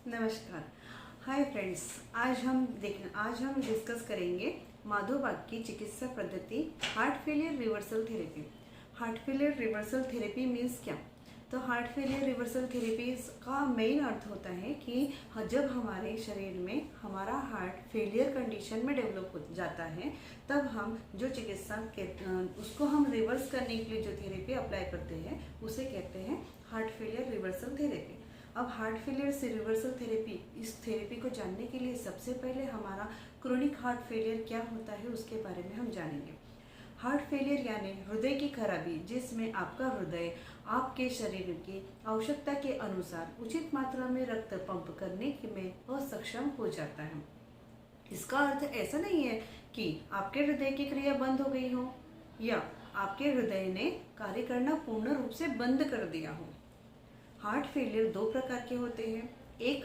नमस्कार। Hi friends, आज हम डिस्कस करेंगे माधोबाग की चिकित्सा पद्धति heart failure reversal therapy. Heart failure reversal therapy means क्या? तो हार्ट फेलियर रिवर्सल थेरेपी का मेन अर्थ होता है कि जब हमारे शरीर में हमारा हार्ट फेलियर कंडीशन में डेवलप हो जाता है, तब हम जो चिकित्सा उसको हम रिवर्स करने के लिए जो थेरेपी अप्लाई करते हैं उसे कहते हैं हार्ट फेलियर रिवर्सल थेरेपी। अब हार्ट फेलियर से रिवर्सल थेरेपी, इस थेरेपी को जानने के लिए सबसे पहले हमारा क्रोनिक हार्ट फेलियर क्या होता है उसके बारे में हम जानेंगे। हार्ट फेलियर यानी हृदय की खराबी, जिसमें आपका हृदय आपके शरीर की आवश्यकता के अनुसार उचित मात्रा में रक्त पंप करने में असक्षम हो जाता है। इसका अर्थ ऐसा नहीं है कि आपके हृदय की क्रिया बंद हो गई हो या आपके हृदय ने कार्य करना पूर्ण रूप से बंद कर दिया हो। हार्ट फेलियर दो प्रकार के होते हैं। एक,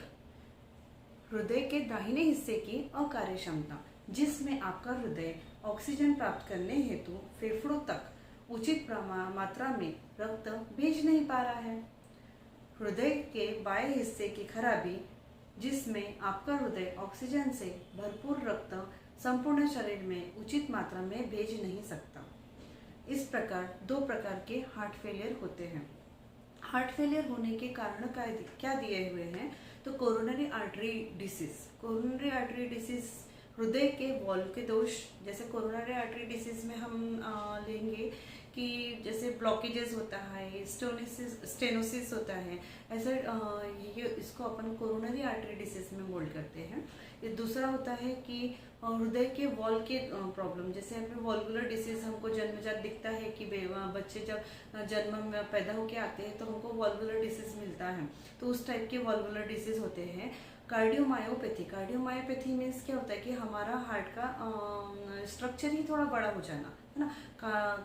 हृदय के दाहिने हिस्से की अकार्य क्षमता, जिसमें आपका हृदय ऑक्सीजन प्राप्त करने हेतु फेफड़ों तक उचित मात्रा में रक्त भेज नहीं पा रहा है। हृदय के बाएं हिस्से की खराबी, जिसमें आपका हृदय ऑक्सीजन से भरपूर रक्त संपूर्ण शरीर में उचित मात्रा में भेज नहीं सकता। इस प्रकार दो प्रकार के हार्ट फेलियर होते हैं। हार्ट फेलियर होने के कारण क्या दिए हुए हैं? तो कोरोनरी आर्टरी डिसीज हृदय के वॉल्व के दोष, जैसे कोरोनरी आर्टरी डिसीज में हम लेंगे कि जैसे ब्लॉकेजेस होता है, स्टेनोसिस होता है, ऐसा ये इसको अपन कोरोनरी आर्टरी डिसीज में मोल्ड करते हैं। ये दूसरा होता है कि हृदय के वॉल्व के प्रॉब्लम, जैसे हमें वॉल्वुलर डिसीज हमको जन्मजात दिखता है कि बच्चे जब जन्म में पैदा होके आते हैं तो हमको वॉल्वुलर डिसीज मिलता है, तो उस टाइप के वॉल्वुलर डिसीज होते हैं। कार्डियोमायोपैथी मीन्स क्या होता है कि हमारा हार्ट का स्ट्रक्चर ही थोड़ा बड़ा हो जाना, है ना।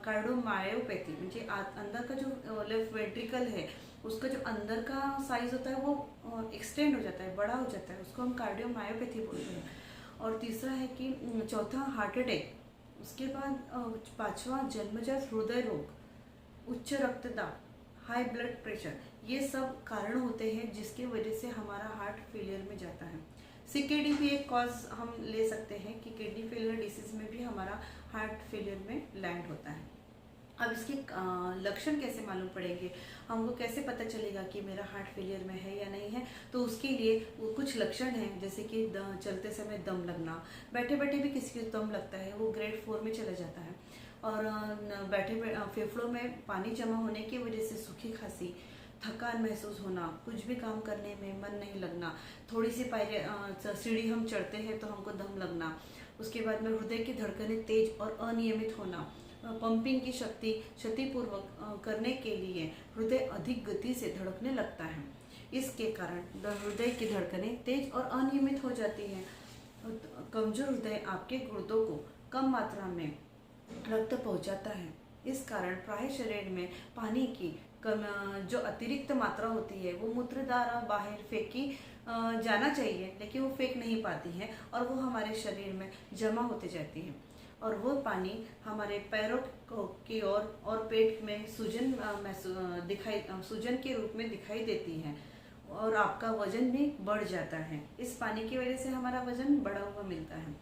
कार्डियोमायोपैथी म्हणजे अंदर का जो लेफ्ट वेंट्रिकल है, उसका जो अंदर का साइज होता है वो एक्सटेंड हो जाता है, बड़ा हो जाता है, उसको हम कार्डियोमायोपैथी बोलते हैं। और तीसरा है कि चौथा हार्ट अटैक, उसके बाद पांचवा जन्मजात हृदय रोग, उच्च रक्तदाब, हाई ब्लड प्रेशर, ये सब कारण होते हैं जिसकी वजह से हमारा हार्ट फेलियर में जाता है। सीकेडी भी एक कॉज हम ले सकते हैं कि किडनी फेलियर डिसीज में भी हमारा हार्ट फेलियर में लैंड होता है। अब इसके लक्षण कैसे मालूम पड़ेंगे, हमको कैसे पता चलेगा कि मेरा हार्ट फेलियर में है या नहीं है? तो उसके लिए कुछ लक्षण हैं, जैसे कि चलते समय दम लगना, बैठे बैठे भी किसी को दम लगता है, वो ग्रेड 4 में चला जाता है। और फेफड़ों में पानी जमा होने की वजह से सूखी खांसी, थकान महसूस होना, कुछ भी काम करने में मन नहीं लगना, थोड़ी सी सीढ़ी हम चढ़ते हैं तो हमको दम लगना, उसके बाद में हृदय की धड़कनें तेज और अनियमित होना, पंपिंग की शक्ति क्षतिपूर्वक करने के लिए हृदय अधिक गति से धड़कने लगता है। इसके कारण हृदय की धड़कनें तेज और अनियमित हो जाती हैं। कमजोर हृदय आपके गुर्दों को कम मात्रा में रक्त पहुंचाता है। इस कारण प्राय शरीर में पानी की जो अतिरिक्त मात्रा होती है वो मूत्र द्वारा बाहर फेंकी जाना चाहिए, लेकिन वो फेंक नहीं पाती है और वो हमारे शरीर में जमा होते जाती है, और वो पानी हमारे पैरों की ओर और पेट में सूजन के रूप में दिखाई देती है, और आपका वजन भी बढ़ जाता है। इस पानी की वजह से हमारा वजन बढ़ा हुआ मिलता है,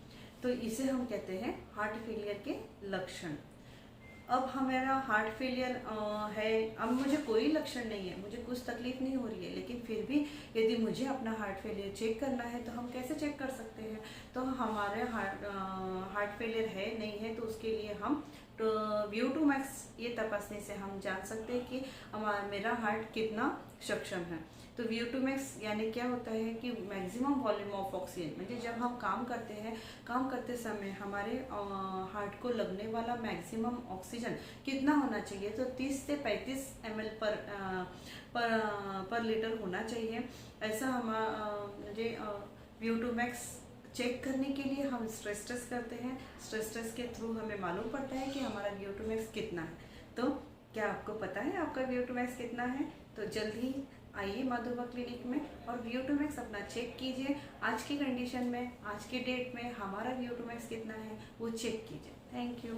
तो इसे हम कहते हैं हार्ट फेलियर के लक्षण। अब हमारा हार्ट फेलियर है, अब मुझे कोई लक्षण नहीं है, मुझे कुछ तकलीफ नहीं हो रही है, लेकिन फिर भी यदि मुझे अपना हार्ट फेलियर चेक करना है तो हम कैसे चेक कर सकते हैं? तो हमारे हार्ट फेलियर है नहीं है, तो उसके लिए हम VO2 max ये तपासने से हम जान सकते हैं कि मेरा हार्ट कितना सक्षम है। तो VO2 max यानी क्या होता है कि मैक्सिमम वॉल्यूम ऑफ ऑक्सीजन, म्हणजे जब हम काम करते हैं, काम करते समय हमारे हार्ट को लगने वाला मैक्सिमम ऑक्सीजन कितना होना चाहिए? तो 30 से 35 ml पर लीटर होना चाहिए। ऐसा म्हणजे VO2 max चेक करने के लिए हम स्ट्रेस टेस्ट करते हैं। स्ट्रेस टेस्ट के थ्रू हमें मालूम पड़ता है कि हमारा VO2 max कितना है। तो क्या आपको पता है आपका VO2 max कितना है? तो जल्द ही आइए माधोबाग क्लिनिक में और VO2 max अपना चेक कीजिए। आज की कंडीशन में, आज की डेट में हमारा VO2 max कितना है वो चेक कीजिए। Thank you.